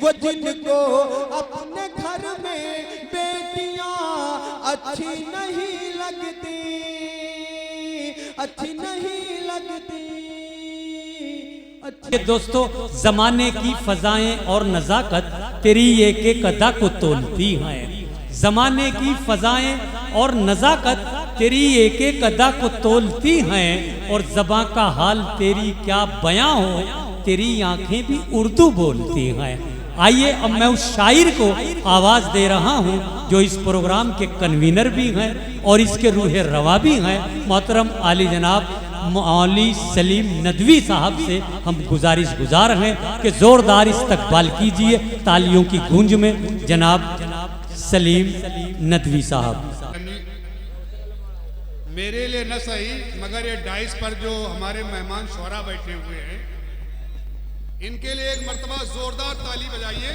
वो जिनको अपने घर में बेटियां अच्छी नहीं लगती, अच्छी नहीं लगती। दोस्तों, जमाने की फजाएं और नजाकत तेरी एक एक अदा को तोलती हैं। जमाने की फजाएं और नजाकत तेरी एक एक अदा को तोलती हैं, और ज़बां का हाल तेरी क्या बयां हो, तेरी आंखें भी उर्दू बोलती हैं। आइए अब मैं उस शायर को आवाज़ दे रहा हूँ जो इस प्रोग्राम के कन्वीनर भी हैं और इसके रूह रवा भी हैं, मोहतरम आली जनाब मौली सलीम नदवी साहब से हम गुजारिश गुजार हैं कि ज़ोरदार इस्तकबाल कीजिए तालियों की गूंज में जनाब सलीम नदवी साहब। मेरे लिए न सही मगर ये डाइस पर जो हमारे मेहमान शोहरा बैठे हुए हैं, इनके लिए एक मर्तबा जोरदार ताली बजाइए।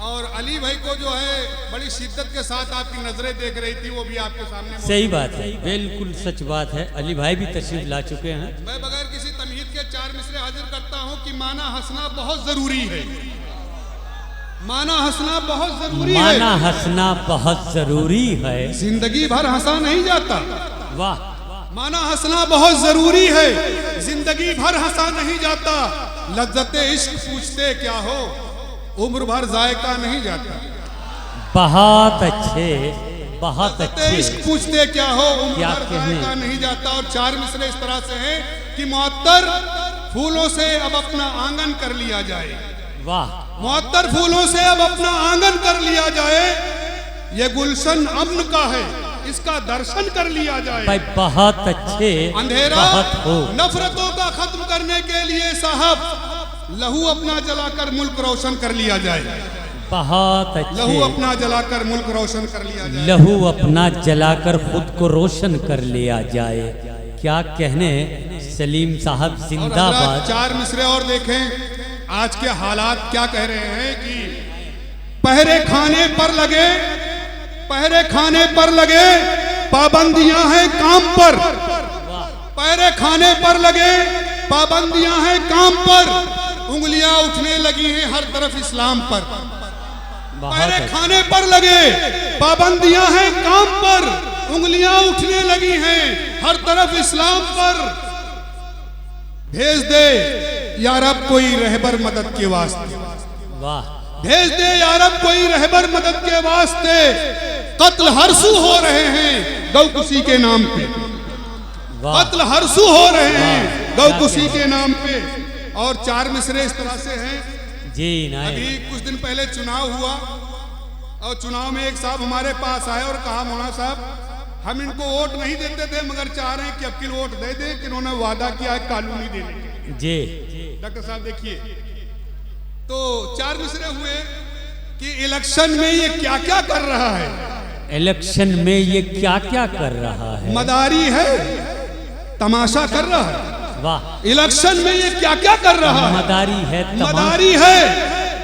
और अली भाई को जो है बड़ी शिद्दत के साथ आपकी नजरें देख रही थी, वो भी आपके सामने। सही बात है, बिल्कुल सच बात है। अली भाई भी तशरीफ ला चुके हैं। मैं बगैर किसी तमहीद के 4 मिसरे हाजिर करता हूं कि माना हंसना बहुत जरूरी है। माना हंसना बहुत जरूरी है। माना हंसना बहुत जरूरी है। जिंदगी भर हंसा नहीं जाता। वाह। माना हंसना बहुत जरूरी है, जिंदगी भर हंसा नहीं जाता। लज्जते इश्क पूछते क्या हो, उम्र भर जायका नहीं जाता। बहुत अच्छे, बहुत अच्छे। इश्क पूछते क्या हो, उम्र भर जायका नहीं जाता। और 4 मिसरे इस तरह से हैं कि मुअत्तर फूलों से अब अपना आंगन कर लिया जाए। वाह। मुअत्तर फूलों से अब अपना आंगन कर लिया जाए। ये गुलशन अम्न का है, इसका दर्शन कर लिया जाए। भाई बहुत अच्छे। अंधेरा बहुत हो। नफरतों का खत्म करने के लिए साहब लहू अपना जलाकर मुल्क रोशन कर लिया जाए। बहुत अच्छे। लहू अपना जलाकर मुल्क रोशन कर लिया जाए। लहू अपना जलाकर खुद को रोशन कर लिया जाए। क्या कहने सलीम साहब, जिंदाबाद। 4 मिसरे और देखें आज के हालात क्या कह रहे हैं कि पहरे खाने पर लगे, पहरे खाने पर लगे, पाबंदियां हैं काम पर। पहरे खाने पर लगे, पाबंदियां हैं काम पर। उंगलियां उठने लगी हैं हर तरफ इस्लाम पर। पहरे खाने पर लगे, पाबंदियां हैं काम पर। उंगलियां उठने लगी हैं हर तरफ इस्लाम पर। भेज दे या रब कोई रहबर मदद के वास्ते। वाह। भेज दे या रब कोई रहबर मदद के वास्ते। कत्ल हरसू हो रहे हैं गौकुशी के नाम पे। कत्ल हरसू हो रहे हैं गौकुशी के नाम पे। और 4 मिसरे इस तरह से हैं जी। अभी कुछ दिन पहले चुनाव हुआ और चुनाव में एक साहब हमारे पास आए और कहा, मौलाना साहब हम इनको वोट नहीं देते थे मगर चाह रहे हैं कि अब की वोट दे दें कि इन्होंने वादा किया है कॉलोनी देने के। जी डॉक्टर साहब देखिए, तो 4 मिसरे हुए कि इलेक्शन में ये क्या क्या कर रहा है। इलेक्शन में ये क्या क्या कर रहा है। मदारी है, तमाशा कर रहा है। वाह। इलेक्शन में ये क्या क्या कर रहा है। मदारी है, मदारी है,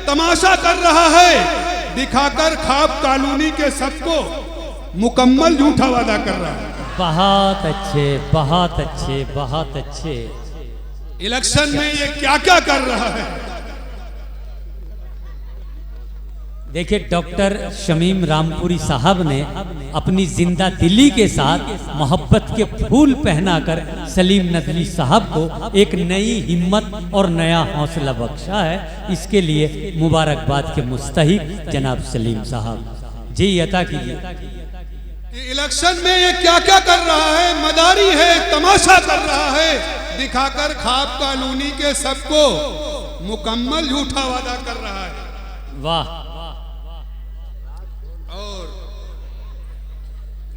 तमाशा कर रहा है। दिखाकर ख्वाब कॉलोनी के सबको मुकम्मल झूठा वादा कर रहा है। बहुत अच्छे, बहुत अच्छे, बहुत अच्छे। इलेक्शन में ये क्या क्या कर रहा है। देखिए, डॉक्टर शमीम रामपुरी साहब ने अपनी जिंदा दिली के साथ मोहब्बत के फूल पहनाकर सलीम नदवी साहब को एक नई हिम्मत और नया हौसला बख्शा है। इसके लिए मुबारकबाद के मुस्तहिक जनाब सलीम साहब जी अता कीजिए। इलेक्शन में ये क्या क्या कर रहा है। मदारी है, तमाशा कर रहा है। दिखाकर ख्वाब कॉलोनी के सबको मुकम्मल झूठा वादा कर रहा है। वाह। और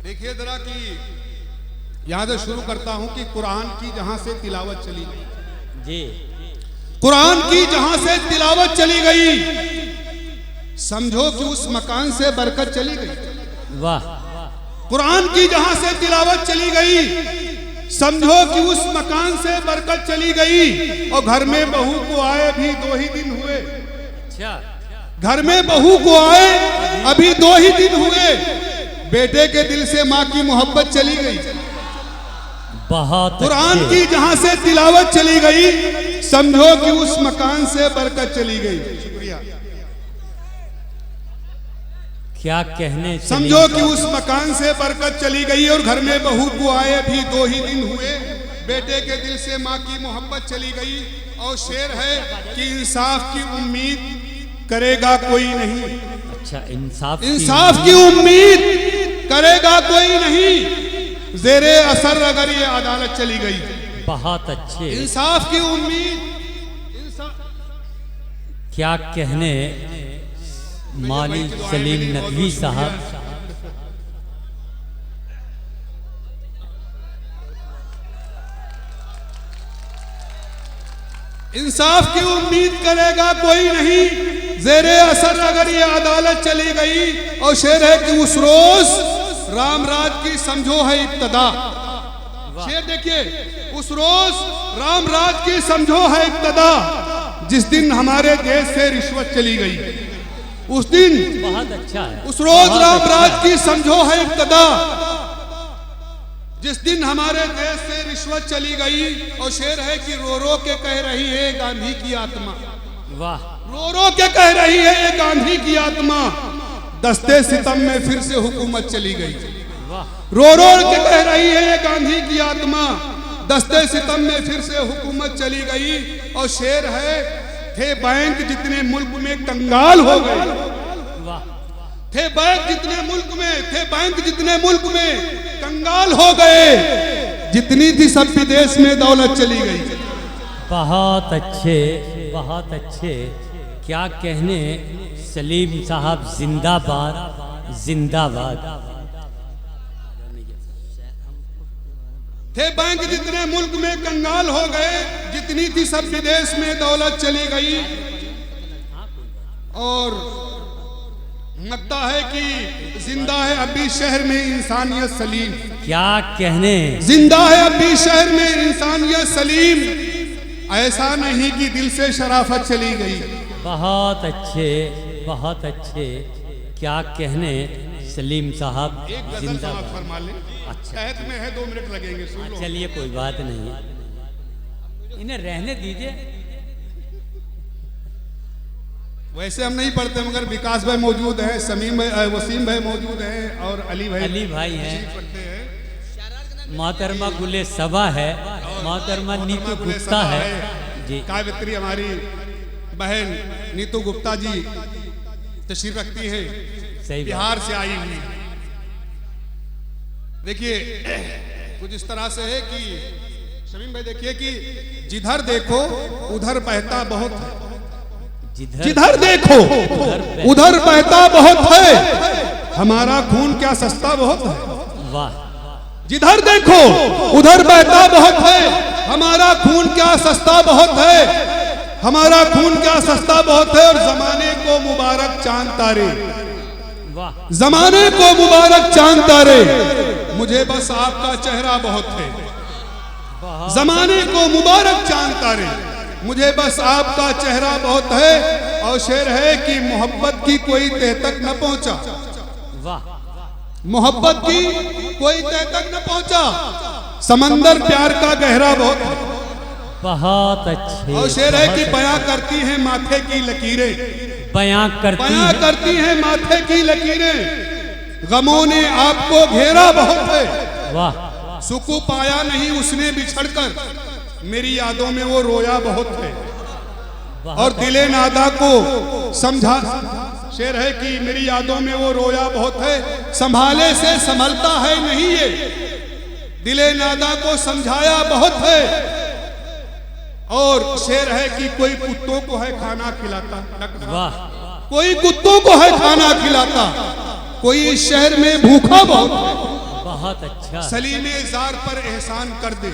देखिए जरा कि यहां से शुरू करता हूं कि कुरान की जहां से तिलावत चली गई जी, कुरान की जहां से तिलावत चली गई, समझो कि उस मकान से बरकत चली गई। वाह। कुरान की जहां से तिलावत चली गई, समझो कि उस मकान से बरकत चली गई। और घर में बहू को आए भी 2 ही दिन हुए। अच्छा। घर में बहू को आए अभी 2 ही दिन हुए, बेटे के दिल से माँ की मोहब्बत चली गई। बहुत कुरान अच्छे। की जहां से तिलावत चली गई, समझो कि उस मकान से बरकत चली गई। शुक्रिया। क्या कहने समझो सलीम कि उस मकान से बरकत चली गई और घर में बहू को आए भी 2 ही दिन हुए, बेटे के दिल से माँ की मोहब्बत चली गई। और शेर है कि इंसाफ की उम्मीद करेगा कोई नहीं। अच्छा, इंसाफ इंसाफ की उम्मीद करेगा कोई नहीं, जेरे असर अगर ये अदालत चली गई। बहुत अच्छे। इंसाफ की उम्मीद क्या कहने माली सलीम नदवी साहब। इंसाफ की उम्मीद करेगा कोई नहीं, जेरे असर अगर ये अदालत चली गई। और शेर है कि उस रोज राम राज की समझो है इब्तदा। शेर देखिए, उस रोज राम राज की समझो है इब्तदा, जिस दिन हमारे देश से रिश्वत चली गई। उस दिन बहुत अच्छा है। उस रोज राम राज की समझो है इब्तदा, जिस दिन हमारे देश से रिश्वत चली गई। और शेर है कि रो रो के कह रही है गांधी की आत्मा। वाह। रो रो के कह रही है ये गांधी की आत्मा, दस्ते सितम में फिर से हुकूमत चली गई। वाह। रो रो के कह रही है ये गांधी की आत्मा, दस्ते सितम में फिर से हुकूमत चली गई। और शेर है, थे बैंक जितने मुल्क में कंगाल हो गए। वाह। थे बैंक जितने मुल्क में, थे बैंक जितने मुल्क में कंगाल हो गए, जितनी थी सब विदेश में दौलत चली गई। बहुत अच्छे, बहुत अच्छे। क्या कहने सलीम साहब, जिंदाबाद जिंदाबाद। थे बैंक जितने मुल्क में कंगाल हो गए, जितनी थी सब विदेश में दौलत चली गई। और लगता है कि जिंदा है अभी शहर में इंसानियत सलीम। क्या कहने, जिंदा है अभी शहर में इंसानियत सलीम, ऐसा नहीं कि दिल से शराफत चली गई। बहुत अच्छे, बहुत अच्छे। क्या कहने सलीम साहब, एक गजल जिंदाबाद। समाप्त फरमा ले। अच्छा, कहत में है 2 मिनट लगेंगे, सुन लो। चलिए कोई बात नहीं है, इन्हें रहने दीजिए। वैसे हम नहीं पढ़ते, मगर विकास भाई मौजूद है, समीम भाई, वसीम भाई मौजूद हैं और अली भाई हैं। पढ़ते हैं। मोहतरमा गुले सबा है, मोहतरमा नीतू गुप्ता है जी। काव्यत्री हमारी बहन नीतू गुप्ता जी तशरीफ रखती हैं, सही बिहार से आई हुई। देखिए कुछ इस तरह से है कि शमीम भाई देखिए कि जिधर देखो उधर बहता बहुत है, जिधर देखो उधर बहता बहुत है, हमारा खून क्या सस्ता बहुत है। वाह। जिधर देखो उधर बहता बहुत है, हमारा खून क्या सस्ता बहुत है, हमारा खून क्या सस्ता बहुत है। और जमाने को मुबारक चांद तारे, वाह। जमाने को मुबारक चांद तारे, मुझे बस आपका चेहरा बहुत है। जमाने को मुबारक चांद तारे, मुझे बस आपका चेहरा बहुत है। और शेर है कि मोहब्बत की कोई तह तक न पहुंचा। वाह। मोहब्बत की कोई तह तक न पहुंचा, समंदर प्यार का गहरा बहुत है। बहुत अच्छे। और शेर है कि बयां करती हैं माथे की लकीरें, बयां करती हैं माथे की लकीरें, गमों ने आपको घेरा बहुत है। वाह। सुकून पाया नहीं उसने बिछड़कर, मेरी यादों में वो रोया बहुत है। और दिले नादा को समझा, शेर है कि मेरी यादों में वो रोया बहुत है, संभाले से संभलता है नहीं ये, दिले नादा को समझाया बहुत है। और शेर है कि कोई कुत्तों को है खाना खिलाता। वाह। कोई कुत्तों को है खाना खिलाता, कोई इस शहर में भूखा बहुत है। बहुत अच्छा। सलीमे जार पर एहसान कर दे,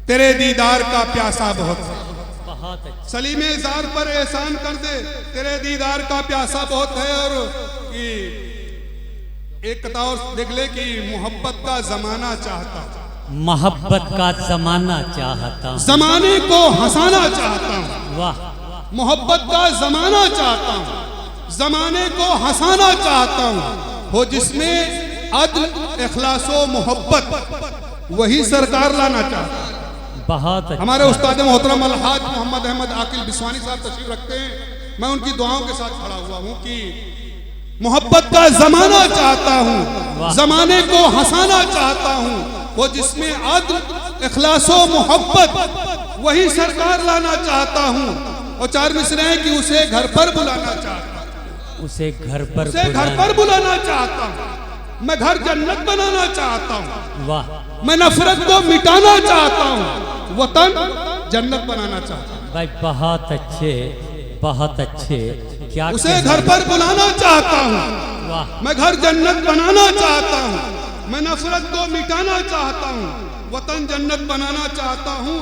तेरे दीदार का प्यासा बहुत है। बहुत अच्छा। सलीमे जार पर एहसान कर दे, तेरे दीदार का प्यासा बहुत है। और कि एक कथा और देख ले कि मोहब्बत का जमाना चाहता, मोहब्बत का जमाना चाहता, जमाने को हंसाना चाहता हूँ। वाह। मोहब्बत का जमाना चाहता हूँ, जमाने को हंसाना चाहता हूँ, हो जिसमें अदल इखलासो मोहब्बत, वही सरकार लाना चाहता हूँ। बहुत अच्छा। हमारे उस्ताद मोहतरम अलहाज मोहम्मद अहमद आकिल बिस्वानी साहब तशरीफ रखते हैं। मैं उनकी दुआओं के साथ खड़ा हुआ हूँ कि मोहब्बत का जमाना चाहता हूँ, जमाने को हंसाना चाहता हूँ, वो जिसमें अदल इखलासो मोहब्बत वही सरकार लाना चाहता हूँ। और चार मिसरे हैं कि उसे घर पर बुलाना चाहता हूँ, उसे घर पर बुलाना चाहता हूँ। मैं घर जन्नत बनाना चाहता हूँ। वाह। मैं नफरत को मिटाना चाहता हूँ, वतन जन्नत बनाना चाहता हूँ। भाई बहुत अच्छे, बहुत अच्छे। क्या उसे घर पर बुलाना चाहता हूँ। वाह। मैं घर जन्नत बनाना चाहता हूँ। मैं नफरत को मिटाना चाहता हूँ, वतन जन्नत बनाना चाहता हूँ।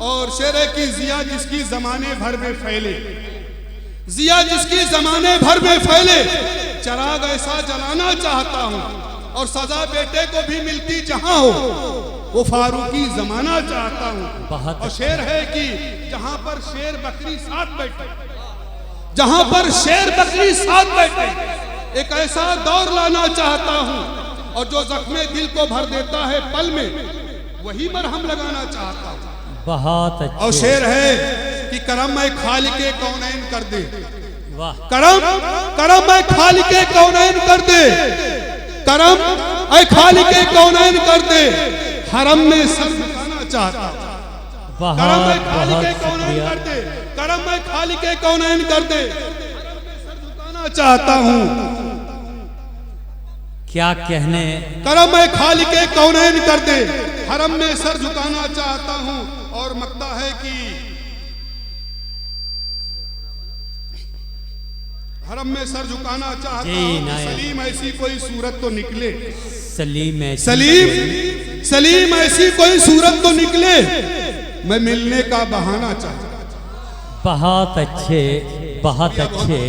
और शेर है कि जिया जिसकी जमाने भर में फैले, जिया जिसकी जमाने भर में फैले, चराग ऐसा जलाना चाहता हूँ। और सजा बेटे को भी मिलती जहां हो, वो फारूकी जमाना चाहता हूँ। और शेर है कि जहां पर शेर बकरी साथ बैठे, जहां पर शेर बकरी साथ बैठे, एक ऐसा दौर लाना चाहता हूँ। और जो जख्मे दिल को भर देता है पल में, वही मरहम लगाना चाहता हूँ। बहुत अच्छे। और शेर है कि करम मैं खालिके कौनैन कर दे, वाह। करम मैं खालिके कौनैन कर दे, करम ऐ खालिके कौनैन कर दे, हरम में सर झुकाना चाहता हूं। करम ऐ खालिके कौनैन कर दे, करम ऐ खालिके कौनैन कर दे, सर झुकाना चाहता हूं। क्या कहने। करम ऐ खालिके कौनैन कर दे, हरम में सर झुकाना चाहता हूं। और मकता है कि हरम में सर झुकाना चाहता हूँ। सलीम ऐसी कोई सूरत तो निकले, सलीम ऐसी कोई सूरत तो निकले, मैं मिलने का बहाना चाहता हूँ। बहुत अच्छे, बहुत अच्छे।